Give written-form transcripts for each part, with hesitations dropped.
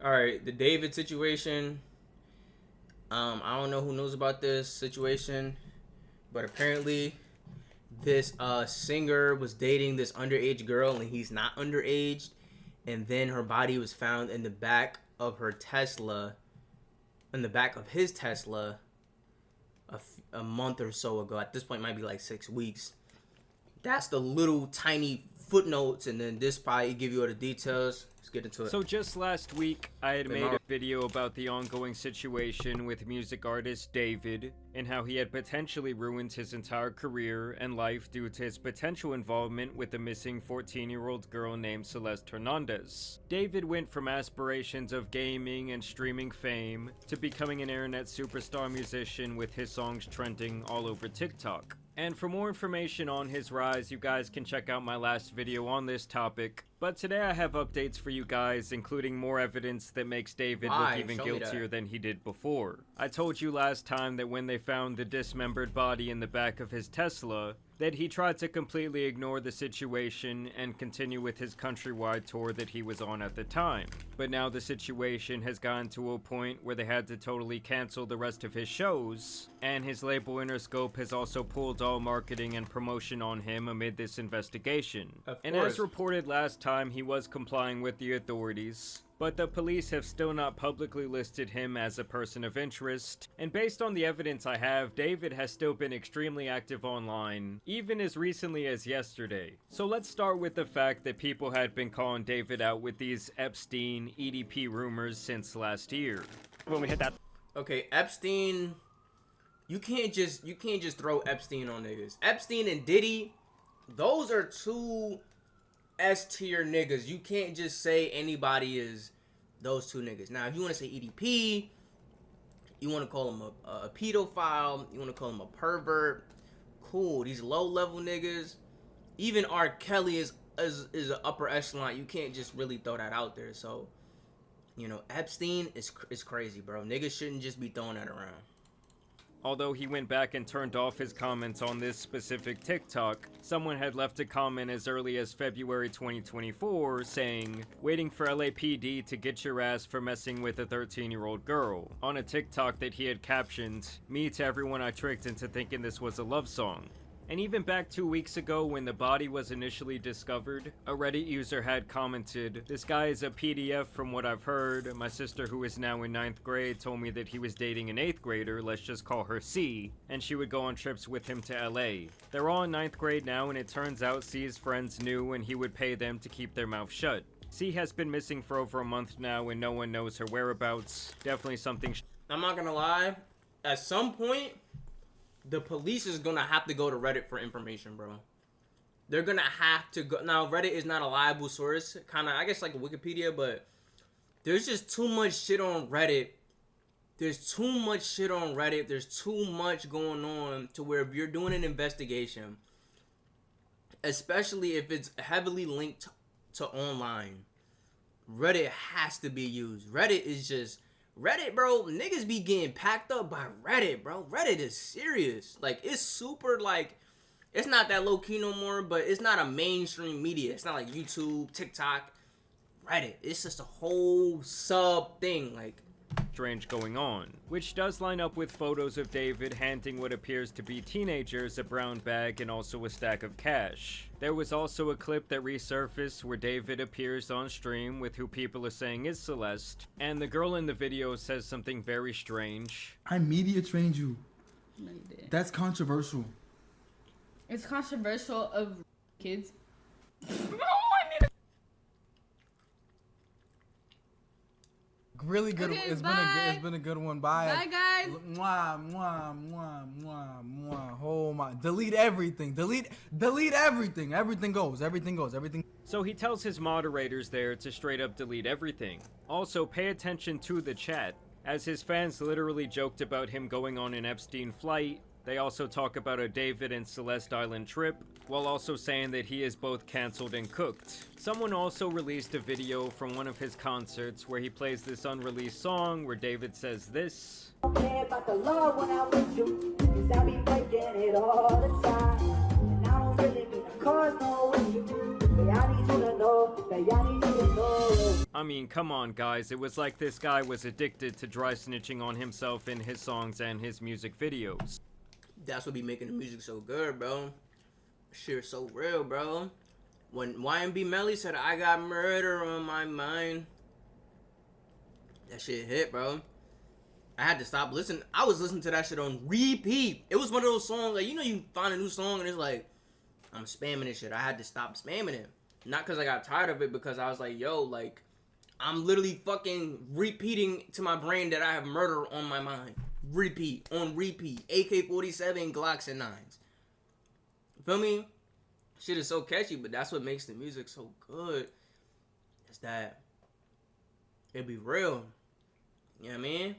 All right, the David situation. I don't know who knows about this situation, but apparently this singer was dating this underage girl, and he's not underage. And then her body was found in the back of her Tesla, in the back of his Tesla, a month or so ago. At this point, it might be like 6 weeks. That's the little tiny footnotes, and then this probably give you all the details. Let's get into it. So just last week, I had made a video about the ongoing situation with music artist David and how he had potentially ruined his entire career and life due to his potential involvement with the missing 14-year-old girl named Celeste Hernandez. David went from aspirations of gaming and streaming fame to becoming an internet superstar musician with his songs trending all over TikTok. And for more information on his rise, you guys can check out my last video on this topic. But today I have updates for you guys, including more evidence that makes David look even guiltier than he did before. I told you last time that when they found the dismembered body in the back of his Tesla, that he tried to completely ignore the situation and continue with his countrywide tour that he was on at the time. But now the situation has gotten to a point where they had to totally cancel the rest of his shows, and his label Interscope has also pulled all marketing and promotion on him amid this investigation. And as reported last time, he was complying with the authorities. But the police have still not publicly listed him as a person of interest, and based on the evidence I have, David has still been extremely active online, even as recently as yesterday. So let's start with the fact that people had been calling David out with these Epstein EDP rumors since last year. When we hit that. Okay, Epstein, you can't just throw Epstein on niggas. Epstein and Diddy, those are two S-tier niggas. You can't just say anybody is those two niggas. Now, if you want to say EDP, you want to call him a pedophile, you want to call him a pervert, cool. These low-level niggas, even R. Kelly is an upper echelon. You can't just really throw that out there. So, you know, Epstein is crazy, bro. Niggas shouldn't just be throwing that around. Although he went back and turned off his comments on this specific TikTok, someone had left a comment as early as February 2024 saying, "Waiting for LAPD to get your ass for messing with a 13-year-old girl," on a TikTok that he had captioned, "Me to everyone I tricked into thinking this was a love song." And even back 2 weeks ago when the body was initially discovered, a Reddit user had commented, "This guy is a PDF from what I've heard. My sister, who is now in 9th grade, told me that he was dating an 8th grader, let's just call her C, and she would go on trips with him to LA. They're all in 9th grade now, and it turns out C's friends knew and he would pay them to keep their mouth shut. C has been missing for over a month now and no one knows her whereabouts. Definitely something." I'm not gonna lie, at some point, the police is gonna have to go to Reddit for information, bro. They're gonna have to go. Now, Reddit is not a reliable source, kind of, I guess, like Wikipedia, but there's just too much shit on Reddit. There's too much shit on Reddit. There's too much going on to where if you're doing an investigation, especially if it's heavily linked to online, Reddit has to be used. Reddit, bro, niggas be getting packed up by Reddit, bro. Reddit is serious. Like, it's super, like, it's not that low-key no more, but it's not a mainstream media. It's not like YouTube, TikTok, Reddit. It's just a whole sub thing, like. Strange going on, which does line up with photos of David handing what appears to be teenagers a brown bag and also a stack of cash. There was also a clip that resurfaced where David appears on stream with who people are saying is Celeste, and the girl in the video says something very strange. "I media trained you." No, you didn't. That's controversial. It's controversial of kids. Really good. Okay, It's been a good one. Bye. Bye, guys. Mwah, mwah, mwah, mwah, mwah. Oh my! Delete everything. Delete everything. Everything goes. So he tells his moderators there to straight up delete everything. Also, pay attention to the chat, as his fans literally joked about him going on an Epstein flight. They also talk about a David and Celeste Island trip, while also saying that he is both cancelled and cooked. Someone also released a video from one of his concerts where he plays this unreleased song where David says this. About the love when I'm with you, 'cause I be breaking it all the time. And I don't really mean to cause no issue. But I need you to know, that I need you to know. I mean, come on, guys. It was like this guy was addicted to dry snitching on himself in his songs and his music videos. That's what be making the music so good, bro. Shit so real, bro. When YMB Melly said, I got murder on my mind, that shit hit, bro. I had to stop listening. I was listening to that shit on repeat. It was one of those songs, like, you know, you find a new song and it's like, I'm spamming this shit. I had to stop spamming it. Not because I got tired of it, because I was like, yo, like, I'm literally fucking repeating to my brain that I have murder on my mind. Repeat, on repeat. AK-47, Glocks, and 9s. You feel me? Shit is so catchy, but that's what makes the music so good. Is that it be real. You know what I mean?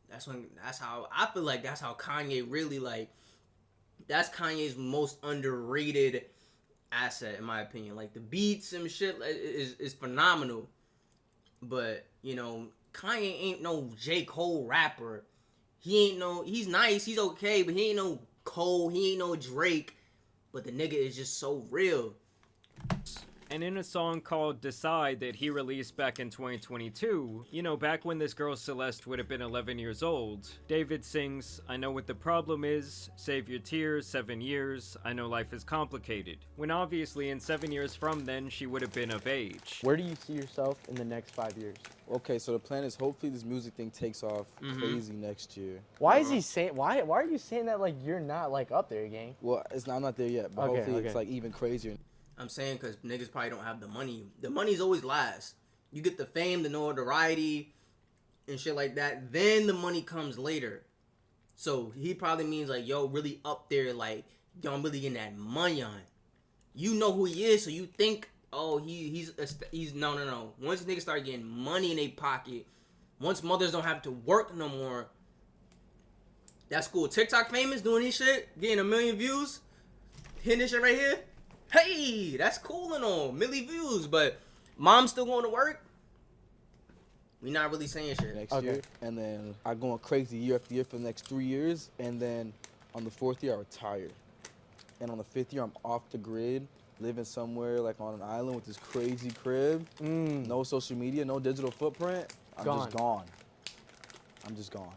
That's how I feel like that's how Kanye really, like, that's Kanye's most underrated asset, in my opinion. Like, the beats and shit is phenomenal. But, you know, Kanye ain't no J. Cole rapper. He's nice, he's okay, but he ain't no Cole, he ain't no Drake. But the nigga is just so real. And in a song called Decide that he released back in 2022, you know, back when this girl Celeste would have been 11 years old, David sings, I know what the problem is, save your tears, 7 years, I know life is complicated. When obviously in 7 years from then, she would have been of age. Where do you see yourself in the next 5 years? Okay, so the plan is hopefully this music thing takes off crazy next year. Why is he saying, why are you saying that like you're not like up there, gang? Well, I'm not there yet, but Okay, hopefully okay. it's like even crazier. I'm saying because niggas probably don't have the money. The money's always last. You get the fame, the notoriety, and shit like that. Then the money comes later. So he probably means like, yo, really up there, like, yo, I'm really getting that money on. You know who he is, so you think, oh, he's no. Once niggas start getting money in their pocket, once mothers don't have to work no more, that's cool. TikTok famous, doing this shit, getting 1 million views, hitting this shit right here. Hey, that's cool and all, milli views, but mom's still going to work. We not really saying shit. Next year, and then I go on crazy year after year for the next 3 years, and then on the 4th year I retire, and on the 5th year I'm off the grid, living somewhere like on an island with this crazy crib, no social media, no digital footprint. I'm just gone. I'm just gone.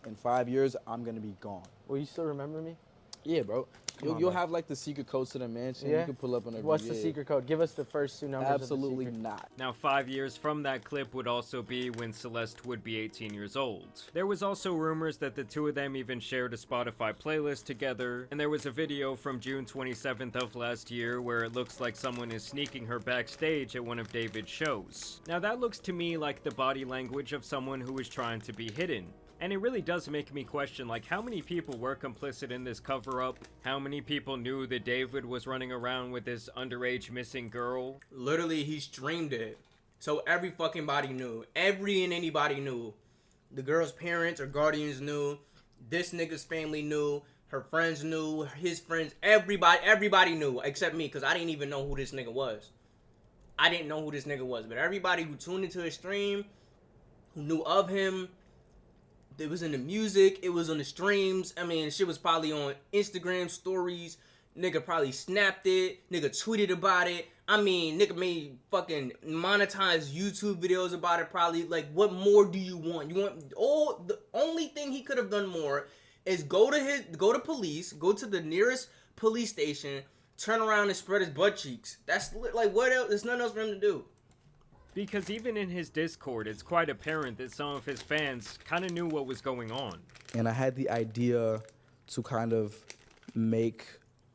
In 5 years, I'm gonna be gone. Will you still remember me? Yeah, bro. You'll have like the secret codes to the mansion. Yeah? You can pull up on every What's the secret code? Give us the first 2 numbers. Absolutely of the secret. not. Now, 5 years from that clip would also be when Celeste would be 18 years old. There was also rumors that the two of them even shared a Spotify playlist together, and there was a video from June 27th of last year where it looks like someone is sneaking her backstage at one of David's shows. Now, that looks to me like the body language of someone who is trying to be hidden. And it really does make me question, like, how many people were complicit in this cover-up? How many people knew that David was running around with this underage missing girl? Literally, he streamed it. So every fucking body knew. Every and anybody knew. The girl's parents or guardians knew. This nigga's family knew. Her friends knew. His friends. Everybody knew. Except me, because I didn't even know who this nigga was. I didn't know who this nigga was. But everybody who tuned into his stream, who knew of him, it was in the music, it was on the streams. I mean, shit was probably on Instagram stories. Nigga probably snapped it. Nigga tweeted about it. I mean, nigga made fucking monetized YouTube videos about it probably. Like, what more do you want? You want the only thing he could have done more is go to police, go to the nearest police station, turn around and spread his butt cheeks. That's like, what else? There's nothing else for him to do. Because even in his Discord, it's quite apparent that some of his fans kind of knew what was going on. And I had the idea to kind of make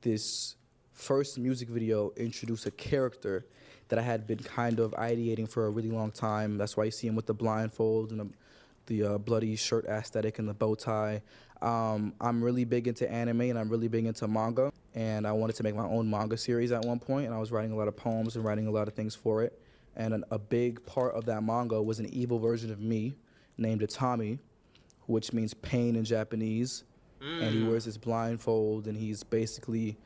this first music video introduce a character that I had been kind of ideating for a really long time. That's why you see him with the blindfold and the bloody shirt aesthetic and the bow tie. I'm really big into anime and I'm really big into manga. And I wanted to make my own manga series at one point, and I was writing a lot of poems and writing a lot of things for it. And a big part of that manga was an evil version of me named Itami, which means pain in Japanese. And he wears this blindfold, and he's basically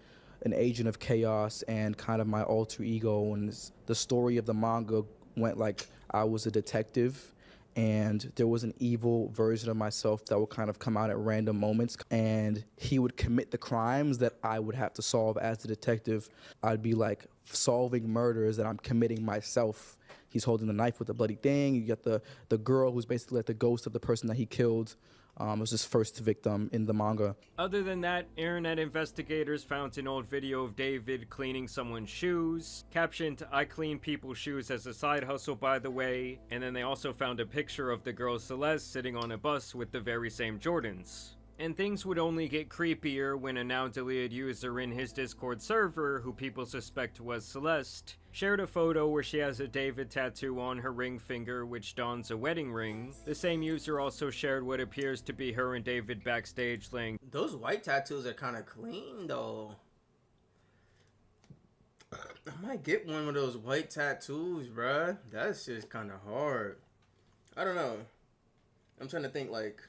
an agent of chaos and kind of my alter ego. And the story of the manga went like I was a detective, and there was an evil version of myself that would kind of come out at random moments, and he would commit the crimes that I would have to solve as the detective. I'd be like solving murders that I'm committing myself, he's holding the knife with the bloody thing. You get the girl who's basically like the ghost of the person that he killed. Was his first victim in the manga. Other than that, internet investigators found an old video of David cleaning someone's shoes, captioned, "I clean people's shoes as a side hustle, by the way," and then they also found a picture of the girl Celeste sitting on a bus with the very same Jordans. And things would only get creepier when a now deleted user in his Discord server, who people suspect was Celeste, shared a photo where she has a David tattoo on her ring finger which dons a wedding ring. The same user also shared what appears to be her and David backstage laying. Those white tattoos are kind of clean though. I might get one of those white tattoos, bruh. That's just kind of hard. I don't know. I'm trying to think, like,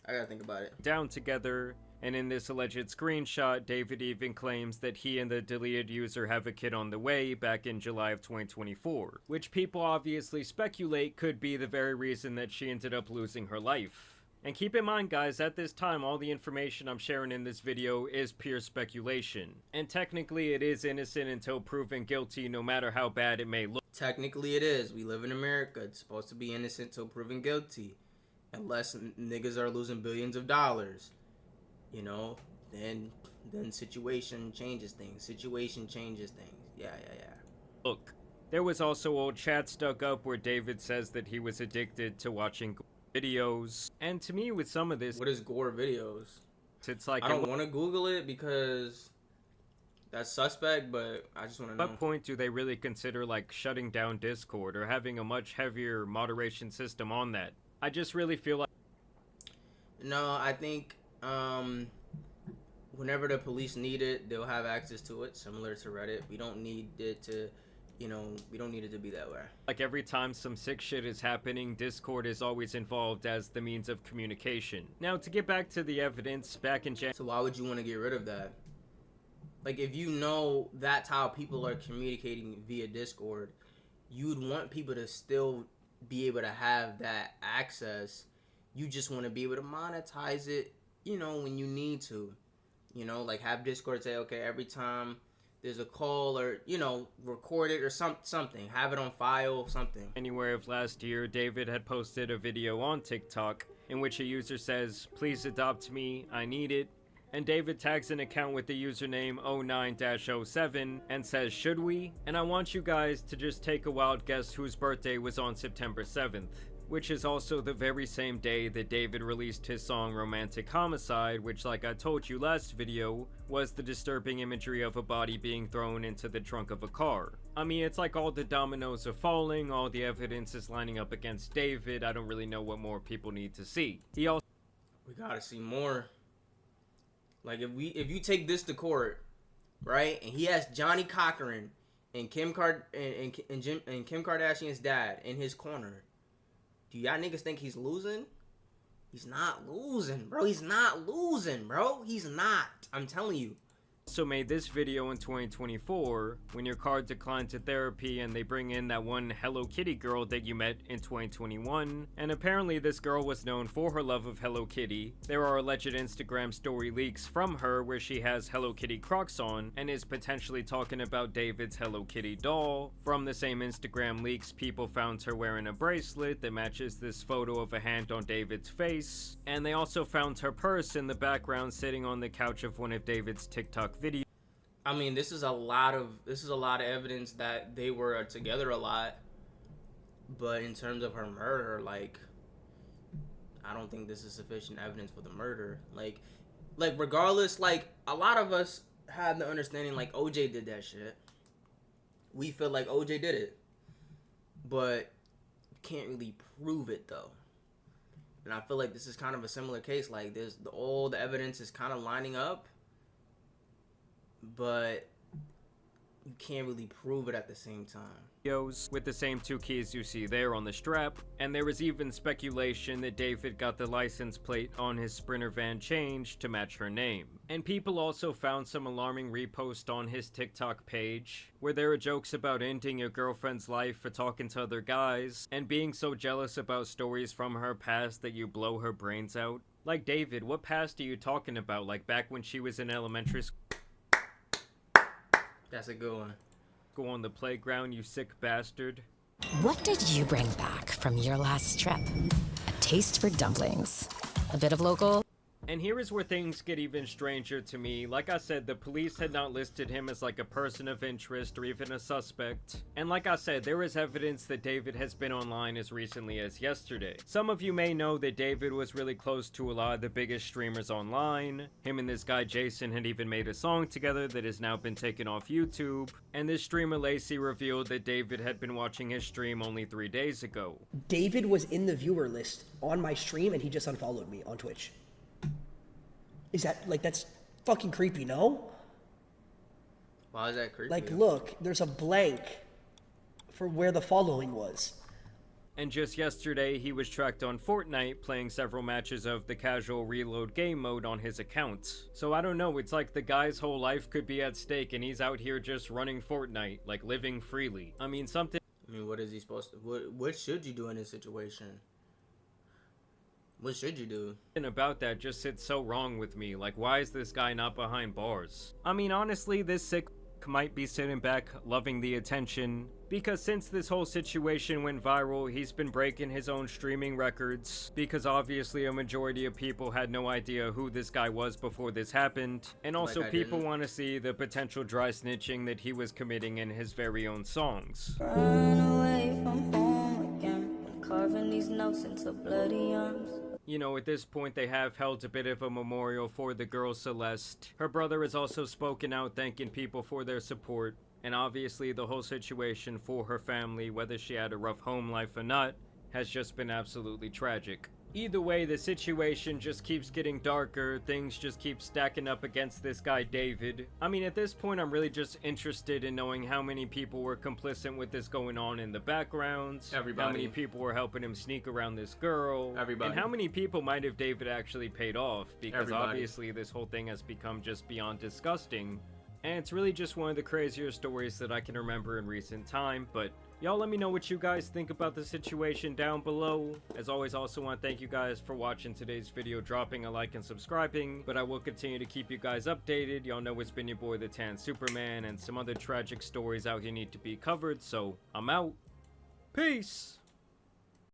I gotta think about it. Down together, and in this alleged screenshot, David even claims that he and the deleted user have a kid on the way back in July of 2024, which people obviously speculate could be the very reason that she ended up losing her life. And keep in mind, guys, at this time, all the information I'm sharing in this video is pure speculation. And technically, it is innocent until proven guilty, no matter how bad it may look. Technically it is. We live in America. It's supposed to be innocent till proven guilty. Unless niggas are losing billions of dollars, you know, then situation changes things. Situation changes things. Yeah. Look, there was also old chats dug up where David says that he was addicted to watching videos. And to me, with some of this, What is gore videos? it's like, I don't want to Google it because that's suspect, but I just want to know. at what point do they really consider like shutting down Discord or having a much heavier moderation system on that? I just really feel like... No, I think whenever the police need it, they'll have access to it, similar to Reddit. We don't need it to, we don't need it to be that way. Like every time some sick shit is happening, Discord is always involved as the means of communication. Now, to get back to the evidence, back in January... So why would you want to get rid of that? Like, if you know that's how people are communicating via Discord, you'd want people to still be able to have that access. You just want to be able to monetize it, when you need to. Like have Discord say, okay, every time there's a call or, record it or something. Have it on file, something. January of last year, David had posted a video on TikTok in which a user says, "Please adopt me, I need it." And David tags an account with the username 09-07 and says, "Should we?" And I want you guys to just take a wild guess whose birthday was on September 7th, which is also the very same day that David released his song Romantic Homicide, which, like I told you last video, was the disturbing imagery of a body being thrown into the trunk of a car. I mean, it's like all the dominoes are falling, all the evidence is lining up against David. I don't really know what more people need to see. We gotta see more. Like, if you take this to court, right, and he has Johnny Cochran and Kim Kardashian's dad in his corner, do y'all niggas think he's losing? He's not losing, bro. He's not losing, bro. He's not. I'm telling you. Also made this video in 2024 when your car declined to therapy and they bring in that one Hello Kitty girl that you met in 2021, and apparently this girl was known for her love of Hello Kitty. There are alleged Instagram story leaks from her where she has Hello Kitty Crocs on and is potentially talking about David's Hello Kitty doll. From the same Instagram leaks, people found her wearing a bracelet that matches this photo of a hand on David's face, and they also found her purse in the background sitting on the couch of one of David's TikTok video. I mean, this is a lot of evidence that they were together a lot, but in terms of her murder, like, I don't think this is sufficient evidence for the murder. Like regardless, like, a lot of us had the understanding like OJ did that shit. We feel like OJ did it, but can't really prove it though. And I feel like this is kind of a similar case. Like, all the evidence is kind of lining up, but you can't really prove it at the same time. With the same two keys you see there on the strap, and there was even speculation that David got the license plate on his Sprinter van changed to match her name. And people also found some alarming reposts on his TikTok page where there are jokes about ending your girlfriend's life for talking to other guys and being so jealous about stories from her past that you blow her brains out. Like, David, what past are you talking about? Like back when she was in elementary school? That's a good one. go on the playground, you sick bastard. What did you bring back from your last trip? A taste for dumplings. A bit of local. And here is where things get even stranger to me. Like I said, the police had not listed him as like a person of interest or even a suspect. And like I said, there is evidence that David has been online as recently as yesterday. Some of you may know that David was really close to a lot of the biggest streamers online. Him and this guy Jason had even made a song together that has now been taken off YouTube. And this streamer Lacey revealed that David had been watching his stream only 3 days ago. David was in the viewer list on my stream and he just unfollowed me on Twitch. Is that, like, that's fucking creepy, no? Why is that creepy? Like, look, there's a blank for where the following was. And just yesterday, he was tracked on Fortnite playing several matches of the casual reload game mode on his account. So I don't know, it's like the guy's whole life could be at stake and he's out here just running Fortnite, like living freely. I mean, what is he supposed to, what should you do in this situation? What should you do? And about that just sits so wrong with me. Like, why is this guy not behind bars? I mean, honestly, this sick might be sitting back loving the attention, because since this whole situation went viral, he's been breaking his own streaming records, because obviously a majority of people had no idea who this guy was before this happened, and also people want to see the potential dry snitching that he was committing in his very own songs. Run away from home again, carving these notes into bloody arms. You know, at this point, they have held a bit of a memorial for the girl Celeste. Her brother has also spoken out thanking people for their support. And obviously, the whole situation for her family, whether she had a rough home life or not, has just been absolutely tragic. Either way, the situation just keeps getting darker, things just keep stacking up against this guy David. I mean, at this point, I'm really just interested in knowing how many people were complicit with this going on in the background. Everybody. How many people were helping him sneak around this girl. Everybody. And how many people might have David actually paid off, because Everybody. obviously this whole thing has become just beyond disgusting. And it's really just one of the crazier stories that I can remember in recent time, but y'all let me know what you guys think about the situation down below. As always, I also want to thank you guys for watching today's video, dropping a like and subscribing, but I will continue to keep you guys updated. Y'all know it's been your boy, the Tan Superman, and some other tragic stories out here need to be covered, so I'm out. Peace!